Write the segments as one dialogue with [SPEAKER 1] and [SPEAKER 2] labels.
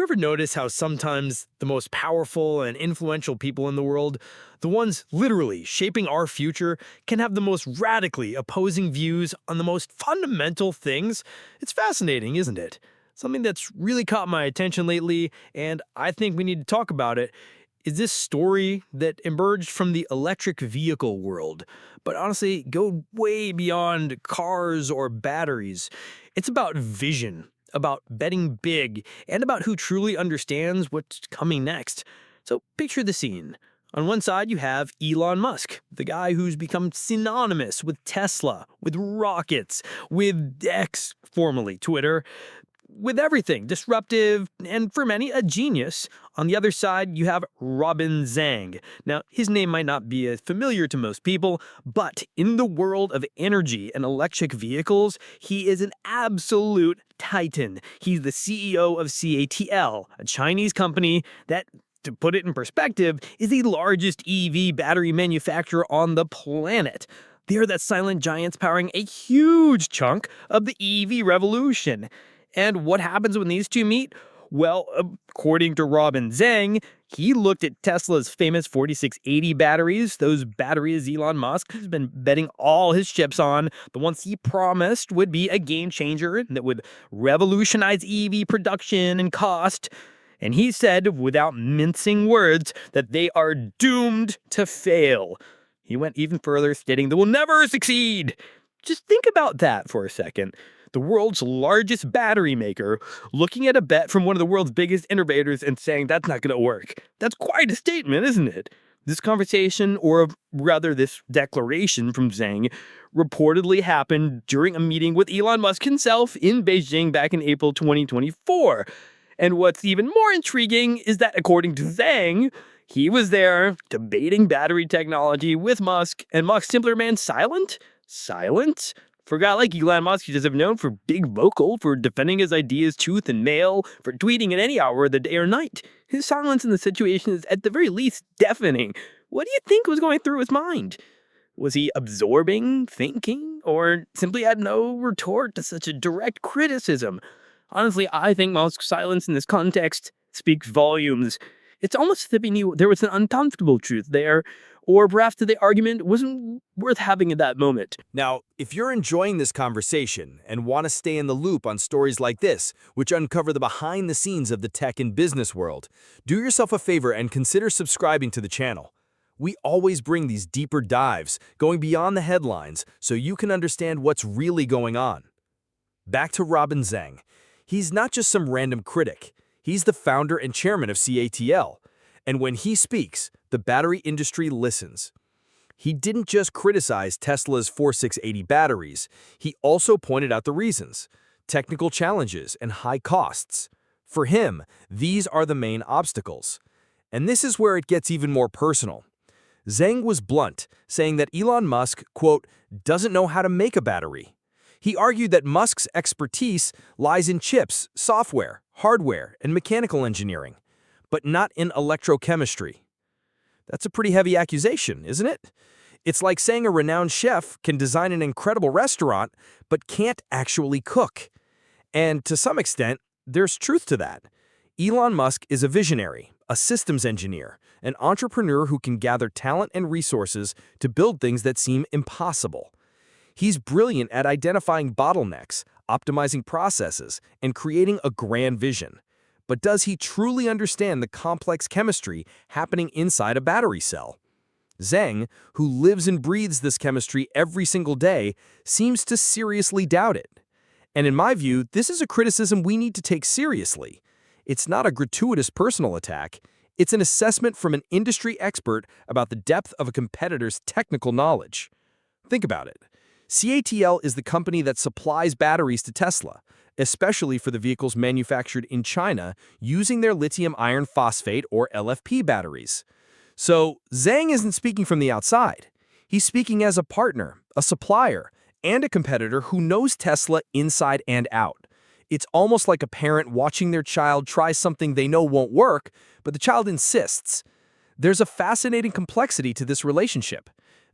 [SPEAKER 1] ever notice how sometimes the most powerful and influential people in the world, the ones literally shaping our future, can have the most radically opposing views on the most fundamental things? It's fascinating, isn't it? Something that's really caught my attention lately, and I think we need to talk about it, is this story that emerged from the electric vehicle world, but honestly go way beyond cars or batteries. It's about vision, about betting big, and about who truly understands what's coming next. So picture the scene. On one side, you have Elon Musk, the guy who's become synonymous with Tesla, with rockets, with X, formerly Twitter, with everything disruptive and for many a genius. On the other side, you have Robin Zhang. Now, his name might not be as familiar to most people, but in the world of energy and electric vehicles, he is an absolute titan. He's the CEO of CATL, a Chinese company that, to put it in perspective, is the largest EV battery manufacturer on the planet. They are the silent giants powering a huge chunk of the EV revolution. And what happens when these two meet? Well, according to Robin Zhang, he looked at Tesla's famous 4680 batteries, those batteries Elon Musk has been betting all his chips on, the ones he promised would be a game changer that would revolutionize EV production and cost. And he said, without mincing words, that they are doomed to fail. He went even further, stating they will never succeed. Just think about that for a second. The world's largest battery maker looking at a bet from one of the world's biggest innovators and saying that's not going to work. That's quite a statement, isn't it? This conversation, or rather this declaration from Zhang, reportedly happened during a meeting with Elon Musk himself in Beijing back in April 2024. And what's even more intriguing is that according to Zhang, he was there debating battery technology with Musk, and Musk simply remained silent? Silent? For a guy like Elon Musk, he is known for being vocal, for defending his ideas tooth and nail, for tweeting at any hour of the day or night. His silence in the situation is at the very least deafening. What do you think was going through his mind? Was he absorbing, thinking, or simply had no retort to such a direct criticism? Honestly, I think Musk's silence in this context speaks volumes. It's almost as if he knew there was an uncomfortable truth there, or perhaps the argument wasn't worth having at that moment.
[SPEAKER 2] Now, if you're enjoying this conversation and want to stay in the loop on stories like this, which uncover the behind the scenes of the tech and business world, do yourself a favor and consider subscribing to the channel. We always bring these deeper dives, going beyond the headlines, so you can understand what's really going on. Back to Robin Zhang. He's not just some random critic. He's the founder and chairman of CATL. And when he speaks, the battery industry listens. He didn't just criticize Tesla's 4680 batteries, he also pointed out the reasons: technical challenges and high costs. For him, these are the main obstacles. And this is where it gets even more personal. Zhang was blunt, saying that Elon Musk, quote, doesn't know how to make a battery. He argued that Musk's expertise lies in chips, software, hardware, and mechanical engineering, but not in electrochemistry. That's a pretty heavy accusation, isn't it? It's like saying a renowned chef can design an incredible restaurant, but can't actually cook. And to some extent, there's truth to that. Elon Musk is a visionary, a systems engineer, an entrepreneur who can gather talent and resources to build things that seem impossible. He's brilliant at identifying bottlenecks, optimizing processes, and creating a grand vision. But does he truly understand the complex chemistry happening inside a battery cell? Zhang, who lives and breathes this chemistry every single day, seems to seriously doubt it. And in my view, this is a criticism we need to take seriously. It's not a gratuitous personal attack. It's an assessment from an industry expert about the depth of a competitor's technical knowledge. Think about it. CATL is the company that supplies batteries to Tesla, especially for the vehicles manufactured in China using their lithium iron phosphate or LFP batteries. So Zhang isn't speaking from the outside. He's speaking as a partner, a supplier, and a competitor who knows Tesla inside and out. It's almost like a parent watching their child try something they know won't work, but the child insists. There's a fascinating complexity to this relationship.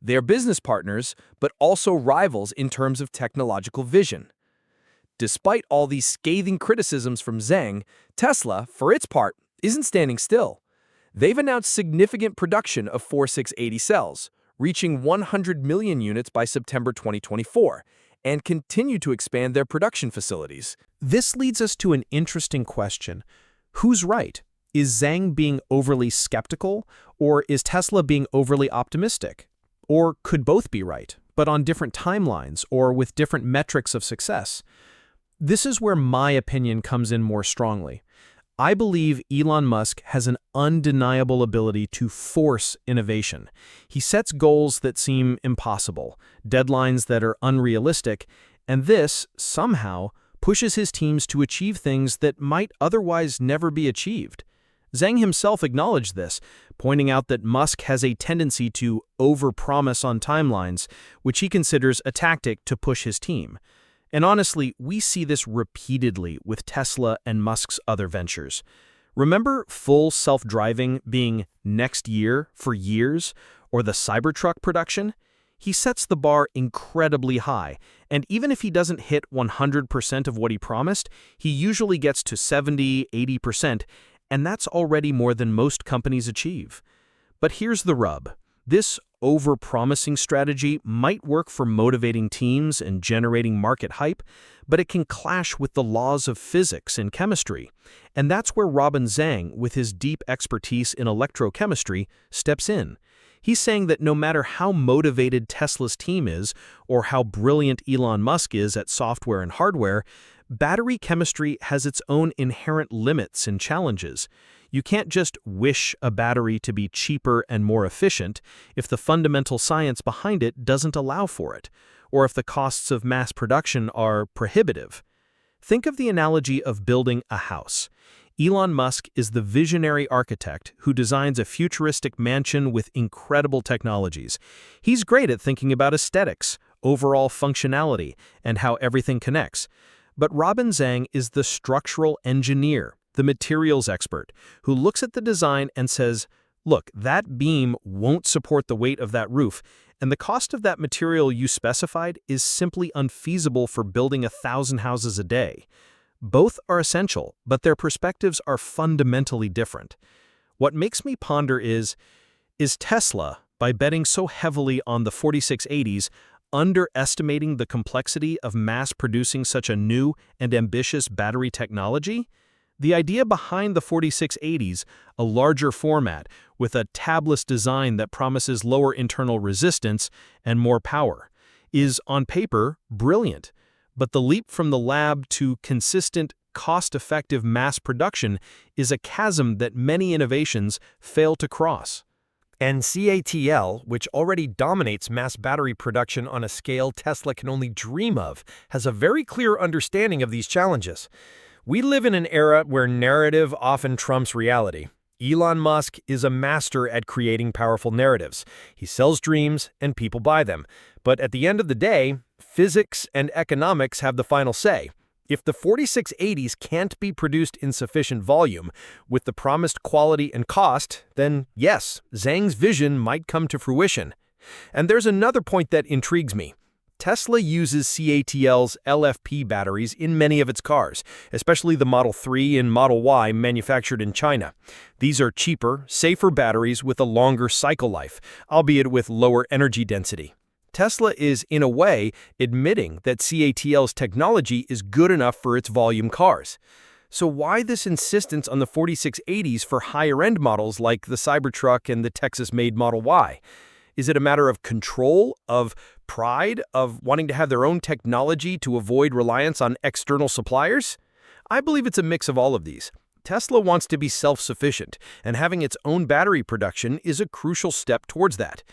[SPEAKER 2] They're business partners, but also rivals in terms of technological vision. Despite all these scathing criticisms from Zhang, Tesla, for its part, isn't standing still. They've announced significant production of 4680 cells, reaching 100 million units by September 2024, and continue to expand their production facilities.
[SPEAKER 3] This leads us to an interesting question. Who's right? Is Zhang being overly skeptical, or is Tesla being overly optimistic? Or could both be right, but on different timelines or with different metrics of success? This is where my opinion comes in more strongly. I believe Elon Musk has an undeniable ability to force innovation. He sets goals that seem impossible, deadlines that are unrealistic, and this, somehow, pushes his teams to achieve things that might otherwise never be achieved. Zhang himself acknowledged this, pointing out that Musk has a tendency to overpromise on timelines, which he considers a tactic to push his team. And honestly, we see this repeatedly with Tesla and Musk's other ventures. Remember full self-driving being next year for years, or the Cybertruck production? He sets the bar incredibly high, and even if he doesn't hit 100% of what he promised, he usually gets to 70, 80%, and that's already more than most companies achieve. But here's the rub. This over-promising strategy might work for motivating teams and generating market hype, but it can clash with the laws of physics and chemistry. And that's where Robin Zhang, with his deep expertise in electrochemistry, steps in. He's saying that no matter how motivated Tesla's team is, or how brilliant Elon Musk is at software and hardware, battery chemistry has its own inherent limits and challenges. You can't just wish a battery to be cheaper and more efficient if the fundamental science behind it doesn't allow for it, or if the costs of mass production are prohibitive. Think of the analogy of building a house. Elon Musk is the visionary architect who designs a futuristic mansion with incredible technologies. He's great at thinking about aesthetics, overall functionality, and how everything connects. But Robin Zhang is the structural engineer, the materials expert, who looks at the design and says, look, that beam won't support the weight of that roof, and the cost of that material you specified is simply unfeasible for building 1,000 houses a day. Both are essential, but their perspectives are fundamentally different. What makes me ponder is Tesla, by betting so heavily on the 4680s, underestimating the complexity of mass-producing such a new and ambitious battery technology? The idea behind the 4680s, a larger format with a tabless design that promises lower internal resistance and more power, is, on paper, brilliant. But the leap from the lab to consistent, cost-effective mass production is a chasm that many innovations fail to cross.
[SPEAKER 4] And CATL, which already dominates mass battery production on a scale Tesla can only dream of, has a very clear understanding of these challenges. We live in an era where narrative often trumps reality. Elon Musk is a master at creating powerful narratives. He sells dreams, and people buy them. But at the end of the day, physics and economics have the final say. If the 4680s can't be produced in sufficient volume with the promised quality and cost, then yes, Zhang's vision might come to fruition. And there's another point that intrigues me. Tesla uses CATL's LFP batteries in many of its cars, especially the Model 3 and Model Y manufactured in China. These are cheaper, safer batteries with a longer cycle life, albeit with lower energy density. Tesla is, in a way, admitting that CATL's technology is good enough for its volume cars. So why this insistence on the 4680s for higher-end models like the Cybertruck and the Texas-made Model Y? Is it a matter of control, of pride, of wanting to have their own technology to avoid reliance on external suppliers? I believe it's a mix of all of these. Tesla wants to be self-sufficient, and having its own battery production is a crucial step towards that.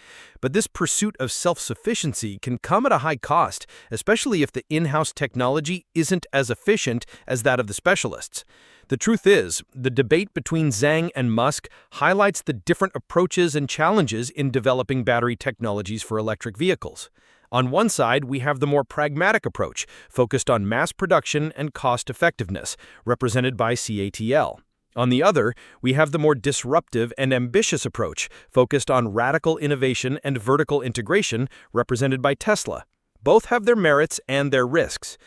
[SPEAKER 4] But this pursuit of self-sufficiency can come at a high cost, especially if the in-house technology isn't as efficient as that of the specialists. The truth is, the debate between Zhang and Musk highlights the different approaches and challenges in developing battery technologies for electric vehicles. On one side, we have the more pragmatic approach, focused on mass production and cost-effectiveness, represented by CATL. On the other, we have the more disruptive and ambitious approach, focused on radical innovation and vertical integration, represented by Tesla. Both have their merits and their risks.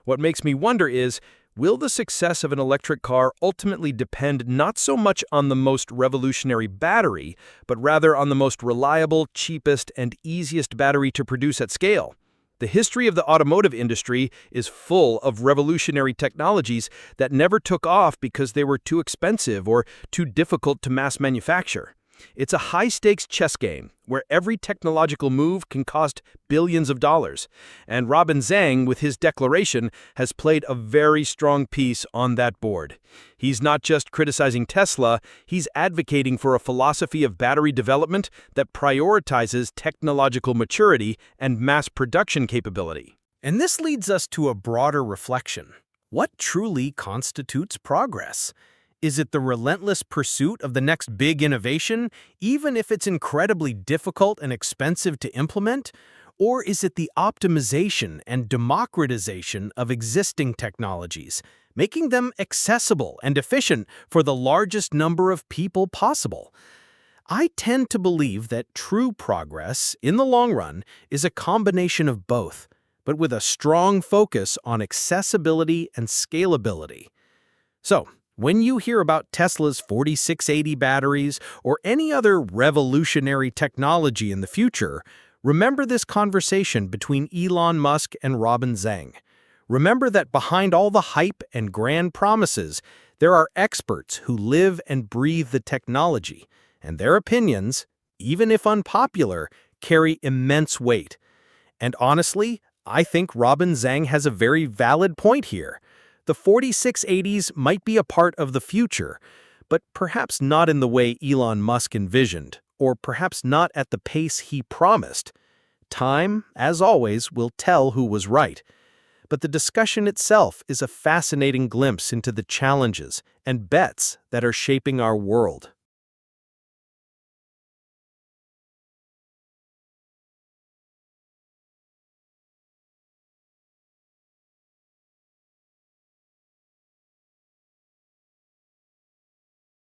[SPEAKER 4] What makes me wonder is, will the success of an electric car ultimately depend not so much on the most revolutionary battery, but rather on the most reliable, cheapest, and easiest battery to produce at scale? The history of the automotive industry is full of revolutionary technologies that never took off because they were too expensive or too difficult to mass manufacture. It's a high-stakes chess game where every technological move can cost billions of dollars. And Robin Zhang, with his declaration, has played a very strong piece on that board. He's not just criticizing Tesla, he's advocating for a philosophy of battery development that prioritizes technological maturity and mass production capability.
[SPEAKER 3] And this leads us to a broader reflection. What truly constitutes progress? Is it the relentless pursuit of the next big innovation, even if it's incredibly difficult and expensive to implement? Or is it the optimization and democratization of existing technologies, making them accessible and efficient for the largest number of people possible? I tend to believe that true progress, in the long run, is a combination of both, but with a strong focus on accessibility and scalability. So, when you hear about Tesla's 4680 batteries or any other revolutionary technology in the future, remember this conversation between Elon Musk and Robin Zhang. Remember that behind all the hype and grand promises, there are experts who live and breathe the technology, and their opinions, even if unpopular, carry immense weight. And honestly, I think Robin Zhang has a very valid point here. The 4680s might be a part of the future, but perhaps not in the way Elon Musk envisioned, or perhaps not at the pace he promised. Time, as always, will tell who was right. But the discussion itself is a fascinating glimpse into the challenges and bets that are shaping our world.